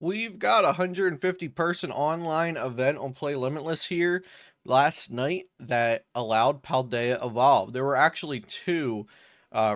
We've got a 150 person online event on Play Limitless here last night that allowed Paldea Evolve. There were actually two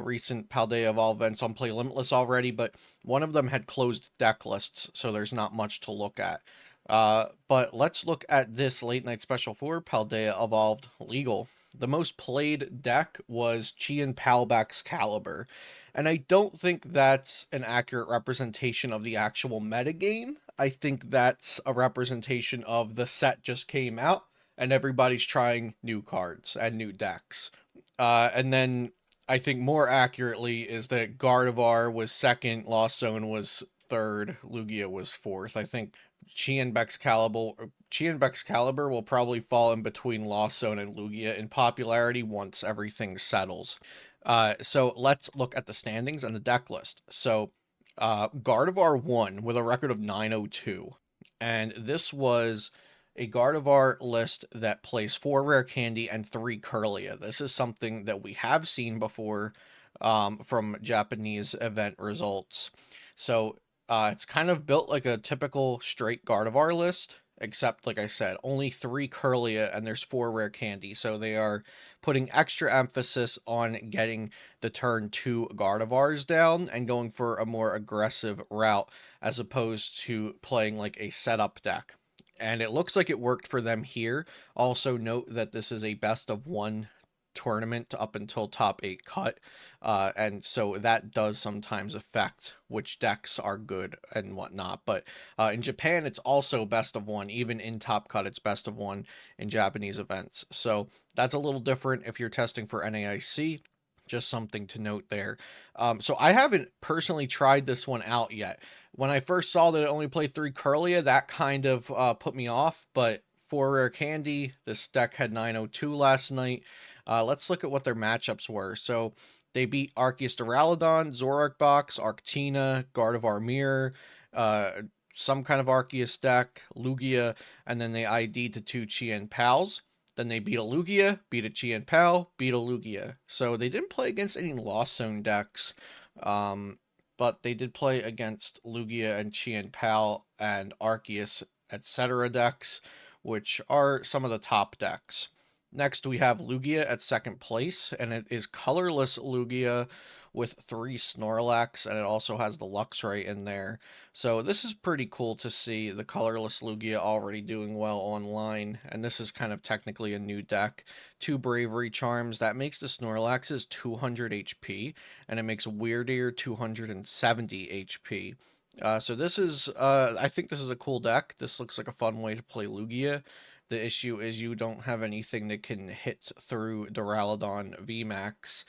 recent Paldea Evolve events on Play Limitless already, but one of them had closed deck lists, so there's not much to look at. But let's look at this late night special for Paldea Evolved Legal. The most played deck was Chien Palbak's Caliber. And I don't think that's an accurate representation of the actual metagame. I think that's a representation of the set just came out and everybody's trying new cards and new decks. And then I think more accurately is that Gardevoir was second, Lost Zone was third, Lugia was fourth. I think Chienbeck's Caliber will probably fall in between Lost Zone and Lugia in popularity once everything settles. So let's look at the standings and the deck list. So Gardevoir won with a record of 902. And this was a Gardevoir list that plays 4 Rare Candy and 3 Curlia. This is something that we have seen before from Japanese event results. So it's kind of built like a typical straight Gardevoir list, except, like I said, only 3 Curlia and there's 4 Rare Candy. So they are putting extra emphasis on getting the turn 2 Gardevoirs down and going for a more aggressive route as opposed to playing like a setup deck. And it looks like it worked for them here. Also, note that this is a best of one tournament up until top 8 cut. And so that does sometimes affect which decks are good and whatnot. But in Japan, it's also best of one. Even in top cut, it's best of one in Japanese events. So that's a little different if you're testing for NAIC. Just something to note there. So I haven't personally tried this one out yet. When I first saw that it only played 3 Curlia, that kind of put me off. But 4 Rare Candy, this deck had 902 last night. Let's look at what their matchups were. So they beat Arceus Duraludon, Zoroark Box, Arctina, Gardevoir Mirror, some kind of Arceus deck, Lugia, and then they ID'd to 2 Chien Pals. Then they beat a Lugia, beat a Chien Pal, beat a Lugia. So they didn't play against any Lost Zone decks, but they did play against Lugia and Chien Pal and Arceus, etc. decks, which are some of the top decks. Next, we have Lugia at second place, and it is colorless Lugia with 3 Snorlax, and it also has the Luxray in there. So this is pretty cool to see the colorless Lugia already doing well online, and this is kind of technically a new deck. 2 Bravery Charms, that makes the Snorlax's 200 HP, and it makes Weirdeer 270 HP. So this is, I think this is a cool deck. This looks like a fun way to play Lugia. The issue is you don't have anything that can hit through Duraludon VMAX.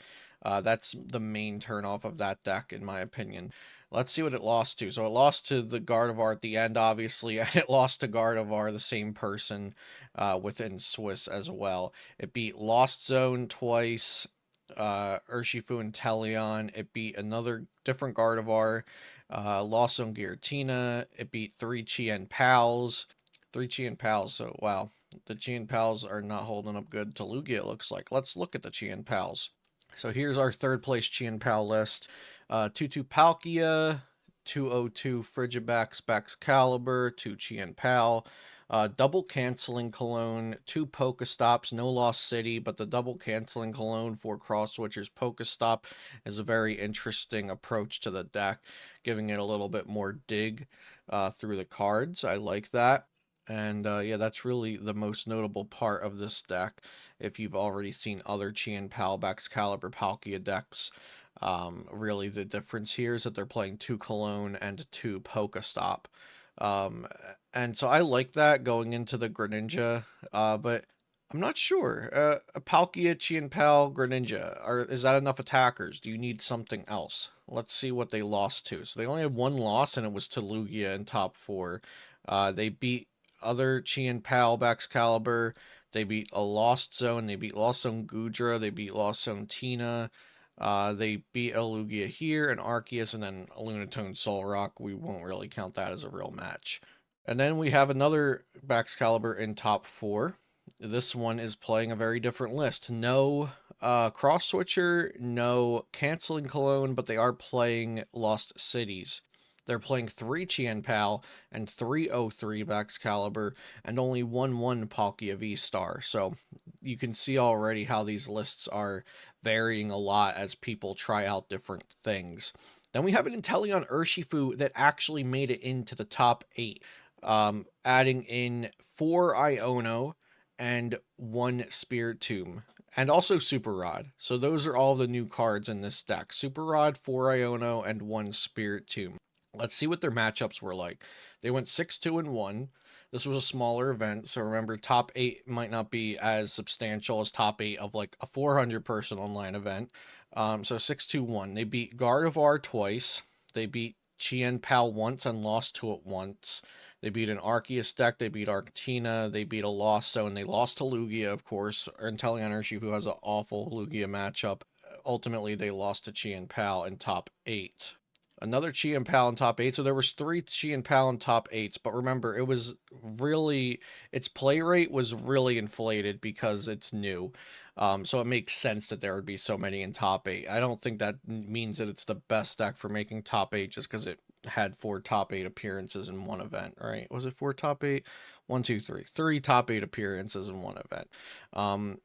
That's the main turnoff of that deck, in my opinion. Let's see what it lost to. So it lost to the Gardevoir at the end, obviously, and it lost to Gardevoir, the same person, within Swiss as well. It beat Lost Zone twice, Urshifu and Teleon. It beat another different Gardevoir, Lost Zone Giratina. It beat 3 Chien Pals. 3 Chien Pals, so wow. The Chien Pals are not holding up good to Lugia, it looks like. Let's look at the Chien Pals. So here's our third place Chien Pal list. 2-2 Palkia, 202 Frigibax Specs Caliber, 2 Chien Pal, double canceling Cologne, 2 Pokestops, no Lost City, but the double canceling Cologne for Cross Switchers Pokestop is a very interesting approach to the deck, giving it a little bit more dig through the cards. I like that. And yeah, that's really the most notable part of this deck. If you've already seen other Chien Palbak's Caliber Palkia decks, really the difference here is that they're playing 2 Cologne and 2 Pokestop. Um, and so I like that going into the Greninja, but I'm not sure. A Palkia, Chien Pal, Greninja, is that enough attackers? Do you need something else? Let's see what they lost to. So they only had one loss, and it was to Lugia in top 4. They beat other Chien Pal Caliber. They beat a Lost Zone. They beat Lost Zone Gudra. They beat Lost Zone Tina. They beat a Lugia here, and Arceus, and then a Lunatone Solrock. We won't really count that as a real match. And then we have another Baxcalibur in top 4. This one is playing a very different list. No Cross Switcher, no Canceling Cologne, but they are playing Lost Cities. They're playing 3 Chien Pal and 3 O3 Excalibur and only 1 Palkia V Star. So you can see already how these lists are varying a lot as people try out different things. Then we have an Inteleon Urshifu that actually made it into the top 8, adding in 4 Iono and 1 Spirit Tomb, and also Super Rod. So those are all the new cards in this deck. Super Rod, 4 Iono, and 1 Spirit Tomb. Let's see what their matchups were like. They went 6-2-1. This was a smaller event, so remember, top 8 might not be as substantial as top 8 of like a 400 person online event. So 6-2-1. They beat Gardevoir twice. They beat Chien Pal once and lost to it once. They beat an Arceus deck. They beat Arctina. They beat a Lost Zone. They lost to Lugia, of course. Inteleon Urshifu has an awful Lugia matchup. Ultimately, they lost to Chien Pal in top 8. Another Chien Pal in top 8. So there was 3 Chien Pal in top 8s, but remember, it was really, its play rate was really inflated because it's new. So it makes sense that there would be so many in top 8. I don't think that means that it's the best deck for making top 8 just because it had 4 top 8 appearances in one event, right? Was it 4 top 8? 1, 2, 3. 3 top 8 appearances in one event.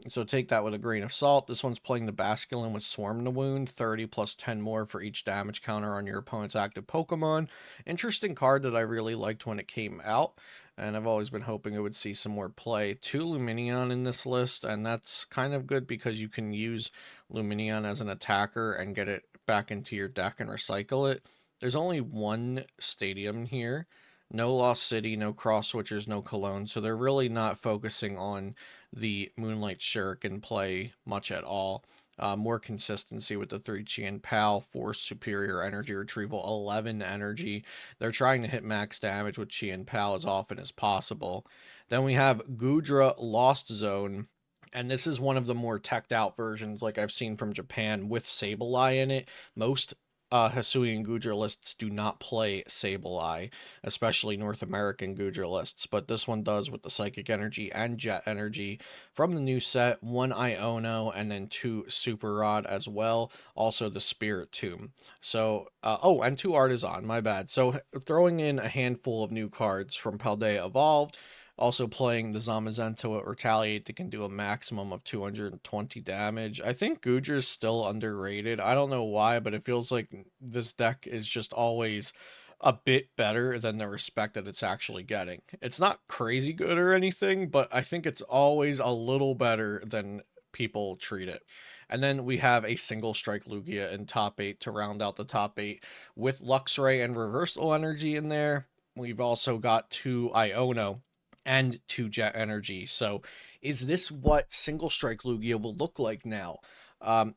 So take that with a grain of salt. This one's playing the Basculin with Swarm to Wound, 30 plus 10 more for each damage counter on your opponent's active Pokemon. Interesting card that I really liked when it came out, and I've always been hoping it would see some more play. 2 Luminion in this list, and that's kind of good because you can use Luminion as an attacker and get it back into your deck and recycle it. There's only 1 stadium here. No Lost City, no Cross Switchers, no Cologne, so they're really not focusing on the Moonlight Shuriken play much at all. More consistency with the 3 Chien Pal, 4 superior energy retrieval, 11 energy. They're trying to hit max damage with Chien Pal as often as possible. Then we have Gudra Lost Zone, and this is one of the more teched out versions like I've seen from Japan with Sableye in it. Most Hisui and Gudra lists do not play Sableye, especially North American Gudra lists, but this one does with the Psychic Energy and Jet Energy from the new set, 1 Iono and then 2 Super Rod as well, also the Spirit Tomb. So, oh, and 2 Artisan, my bad. So throwing in a handful of new cards from Paldea Evolved, also playing the Zamazenta with Retaliate that can do a maximum of 220 damage. I think Gudra's still underrated. I don't know why, but it feels like this deck is just always a bit better than the respect that it's actually getting. It's not crazy good or anything, but I think it's always a little better than people treat it. And then we have a single strike Lugia in top 8 to round out the top 8 with Luxray and Reversal Energy in there. We've also got 2 Iono and 2 Jet Energy. So is this what single strike Lugia will look like now?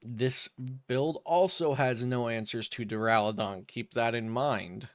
This build also has no answers to Duraludon. Keep that in mind.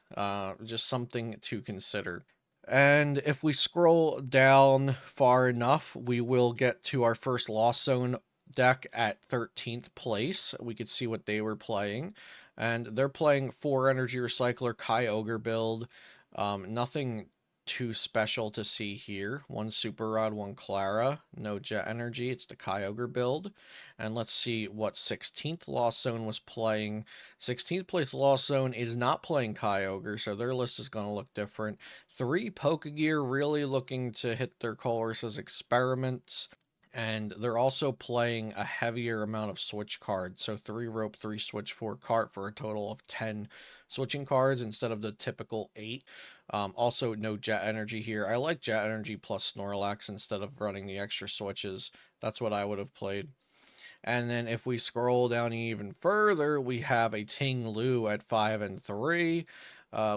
Just something to consider. And if we scroll down far enough, we will get to our first Lost Zone deck at 13th place. We could see what they were playing. And they're playing 4 Energy Recycler Kyogre build. Nothing too special to see here. 1 Super Rod, 1 Clara, no Jet Energy. It's the Kyogre build. And let's see what 16th Lost Zone was playing. 16th place Lost Zone is not playing Kyogre, so their list is going to look different. 3 Pokegear really looking to hit their Colress's experiments. And they're also playing a heavier amount of switch cards. So 3 rope, 3 switch, 4 cart for a total of 10 switching cards instead of the typical 8. Also, no Jet Energy here. I like Jet Energy plus Snorlax instead of running the extra switches. That's what I would have played. And then if we scroll down even further, we have a Ting Lu at 5 and 3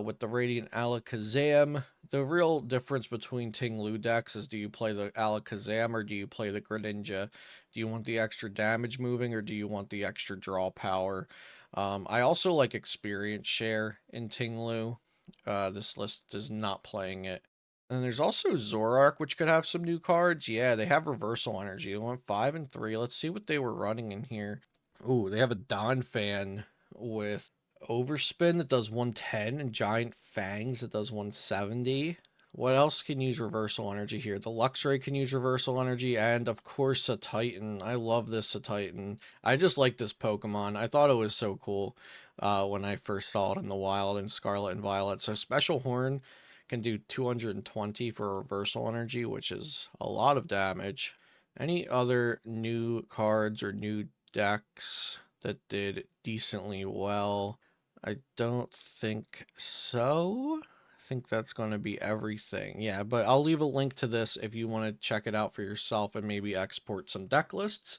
with the Radiant Alakazam. The real difference between Ting Lu decks is, do you play the Alakazam or do you play the Greninja? Do you want the extra damage moving or do you want the extra draw power? I also like Experience Share in Ting Lu. This list is not playing it. And there's also Zoroark, which could have some new cards. Yeah, they have Reversal Energy. They went 5 and 3. Let's see what they were running in here. Ooh, they have a Donphan with Overspin that does 110 and Giant Fangs that does 170. What else can use reversal energy here? The Luxray can use reversal energy, and of course a Titan. I love this a Titan. I just like this Pokemon. I thought it was so cool when I first saw it in the wild in Scarlet and Violet. So Special Horn can do 220 for reversal energy, which is a lot of damage. Any other new cards or new decks that did decently well? I don't think so. I think that's going to be everything. Yeah, but I'll leave a link to this if you want to check it out for yourself and maybe export some deck lists.